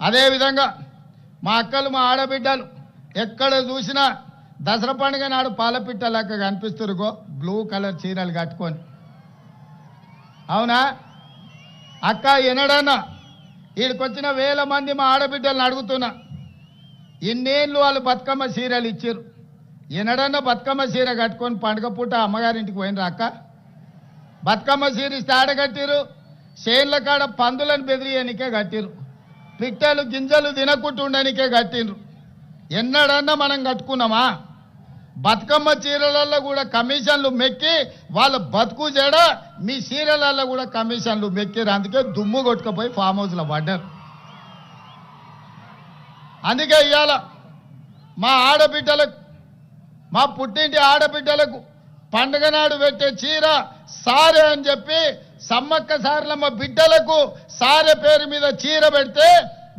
అదేవిధంగా మా అక్కలు మా ఆడబిడ్డలు ఎక్కడ చూసినా దసరా పండుగ నాడు పాలపిట్టలాగా కనిపిస్తురుగో బ్లూ కలర్ చీరలు కట్టుకొని. అవునా అక్క? ఎనడన్నా వీడికొచ్చిన వేల మంది మా ఆడబిడ్డలను అడుగుతున్నా, ఇన్నేళ్ళు వాళ్ళు బతుకమ్మ చీరలు ఇచ్చారు, ఎనడన్నా బతుకమ్మ చీర కట్టుకొని పండుగ పూట అమ్మగారింటికి పోయినరా అక్క? బతుకమ్మ చీర ఇస్తే ఆడగట్టిరు, చేన్ల కాడ పందులను బెదిరియనికే కట్టిరు, పిట్టలు గింజలు తినకుంటుండనికే కట్టిండ్రు. ఎన్నడన్నా మనం కట్టుకున్నామా? బతుకమ్మ చీరలలో కూడా కమిషన్లు మెక్కి వాళ్ళ బతుకు జడ మీ చీరలలో కూడా కమిషన్లు మెక్కిరు. అందుకే దుమ్ము కొట్టుకుపోయి ఫామ్ హౌస్లో పడ్డారు. అందుకే ఇవాళ మా ఆడబిడ్డలకు, మా పుట్టింటి ఆడబిడ్డలకు పండుగ నాడు పెట్టే చీర సారే అని చెప్పి సమ్మక్క సారలమ్మ బిడ్డలకు సారె పేరు మీద చీర పెడితే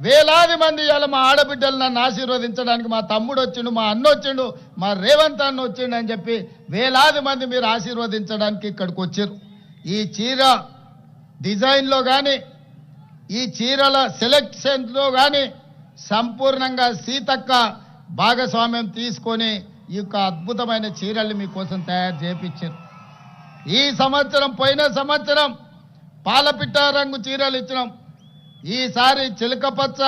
వేలాది మంది ఇవాళ మా ఆడబిడ్డలు నన్ను ఆశీర్వదించడానికి మా తమ్ముడు వచ్చిండు, మా అన్న వచ్చిండు, మా రేవంత్ అన్న వచ్చిండు అని చెప్పి వేలాది మంది మీరు ఆశీర్వదించడానికి ఇక్కడికి వచ్చారు. ఈ చీర డిజైన్లో కానీ ఈ చీరల సెలెక్షన్లో కానీ సంపూర్ణంగా సీతక్క భాగస్వామ్యం తీసుకొని ఈ యొక్క అద్భుతమైన చీరల్ని మీకోసం తయారు చేయించారు. ఈ సంవత్సరం పోయిన సంవత్సరం పాలపిట్ట రంగు చీరలు ఇచ్చినాం. ఈసారి చిలకపచ్చ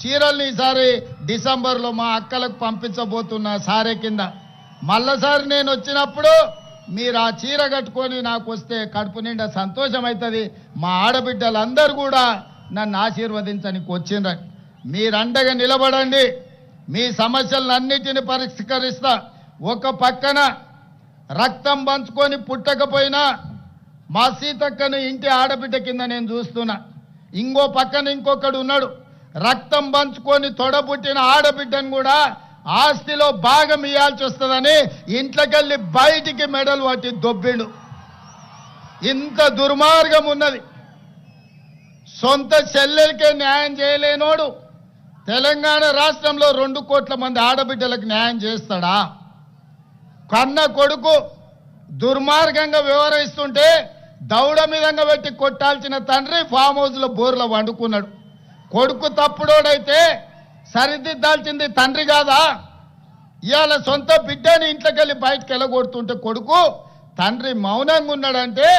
చీరల్ని ఈసారి డిసెంబర్లో మా అక్కలకు పంపించబోతున్నా సారే కింద. మళ్ళసారి నేను వచ్చినప్పుడు మీరు ఆ చీర కట్టుకొని నాకు వస్తే కడుపు నిండా సంతోషం అవుతుంది. మా ఆడబిడ్డలందరూ కూడా నన్ను ఆశీర్వదించడానికి వచ్చిండ్రు. మీరు అండగా నిలబడండి, మీ సమస్యలన్నిటిని పరిష్కరిస్తా. ఒక పక్కన రక్తం పంచుకొని పుట్టకపోయినా మా సీతక్కను ఇంటి ఆడబిడ్డ కింద నేను చూస్తున్నా. ఇంకో పక్కన ఇంకొకడు ఉన్నాడు, రక్తం పంచుకొని తొడబుట్టిన ఆడబిడ్డను కూడా ఆస్తిలో భాగం ఇవ్వాల్సి వస్తుందని ఇంట్లోకెళ్ళి బయటికి మెడలు పట్టి దొబ్బిండు. ఇంత దుర్మార్గం ఉన్నది. సొంత చెల్లెలకే న్యాయం చేయలేనోడు తెలంగాణ రాష్ట్రంలో 2 కోట్ల మంది ఆడబిడ్డలకు న్యాయం చేస్తాడా? కన్న కొడుకు దుర్మార్గంగా వ్యవహరిస్తుంటే దౌడ మీదంగా పెట్టి కొట్టాల్సిన తండ్రి ఫామ్ హౌస్లో బోర్లో వండుకున్నాడు. కొడుకు తప్పుడోడైతే సరిదిద్దాల్సింది తండ్రి కాదా? ఇవాళ సొంత బిడ్డని ఇంట్లోకి వెళ్ళి బయటకు వెళ్ళగొడుతుంటే కొడుకు, తండ్రి మౌనంగా ఉన్నాడంటే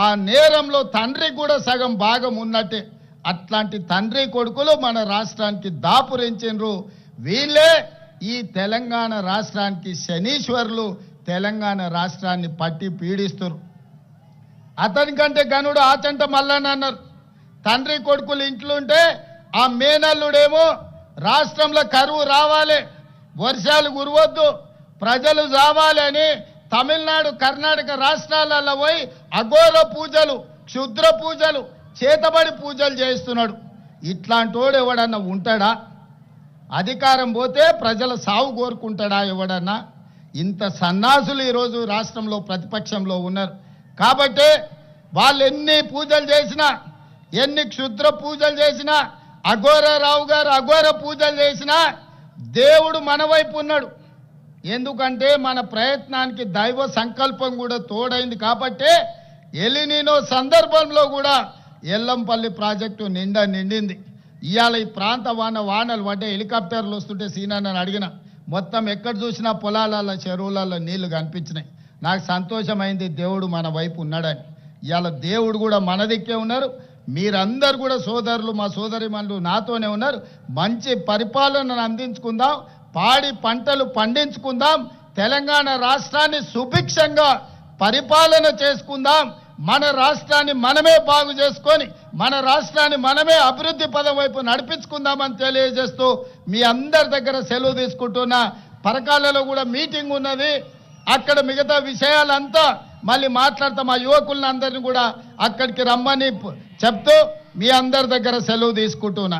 ఆ నేరంలో తండ్రికి కూడా సగం భాగం ఉన్నట్టే. అట్లాంటి తండ్రి కొడుకులు మన రాష్ట్రానికి దాపురించిండ్రు. వీళ్ళే ఈ తెలంగాణ రాష్ట్రానికి శనీశ్వరులు, తెలంగాణ రాష్ట్రాన్ని పట్టి పీడిస్తారు. అతనికంటే గనుడు ఆచంట మల్లన్న అన్నారు. తండ్రి కొడుకులు ఇంట్లో ఉంటే ఆ మేనల్లుడేమో రాష్ట్రంలో కరువు రావాలి, వర్షాలు కురవద్దు, ప్రజలు రావాలి అని తమిళనాడు కర్ణాటక రాష్ట్రాలలో పోయి అఘోర పూజలు, క్షుద్ర పూజలు, చేతబడి పూజలు చేస్తున్నాడు. ఇట్లాంటోడు ఎవడన్నా ఉంటాడా? అధికారం పోతే ప్రజల సాగు కోరుకుంటాడా ఎవడన్నా? ఇంత సన్నాసులు ఈరోజు రాష్ట్రంలో ప్రతిపక్షంలో ఉన్నారు. కాబట్టి వాళ్ళు ఎన్ని పూజలు చేసినా, ఎన్ని క్షుద్ర పూజలు చేసినా, అఘోర రావు గారు అఘోర పూజలు చేసినా దేవుడు మన వైపు ఉన్నాడు. ఎందుకంటే మన ప్రయత్నానికి దైవ సంకల్పం కూడా తోడైంది. కాబట్టి ఎలినినో సందర్భంలో కూడా ఎల్లంపల్లి ప్రాజెక్టు నిండింది. ఇవాళ ఈ ప్రాంత వానలు పడ్డే హెలికాప్టర్లు వస్తుంటే సీనాన్ని అడిగిన, మొత్తం ఎక్కడ చూసినా పొలాలలో చెరువులలో నీళ్లు కనిపించినాయి. నాకు సంతోషమైంది, దేవుడు మన వైపు ఉన్నాడని. ఇవాళ దేవుడు కూడా మన దిక్కే ఉన్నారు. మీరందరూ కూడా సోదరులు, మా సోదరిమణులు నాతోనే ఉన్నారు. మంచి పరిపాలనను అందించుకుందాం, పాడి పంటలు పండించుకుందాం, తెలంగాణ రాష్ట్రాన్ని సుభిక్షంగా పరిపాలన చేసుకుందాం. మన రాష్ట్రాన్ని మనమే బాగు చేసుకొని మన రాష్ట్రాన్ని మనమే అభివృద్ధి పదం వైపు నడిపించుకుందామని తెలియజేస్తూ మీ అందరి దగ్గర సెలవు తీసుకుంటున్నా. పరకాలలో కూడా మీటింగ్ ఉన్నది, అక్కడ మిగతా విషయాలంతా మళ్ళీ మాట్లాడతాం. మా యువకులను అందరినీ కూడా అక్కడికి రమ్మని చెప్తూ మీ అందరి దగ్గర సెలవు తీసుకుంటున్నా.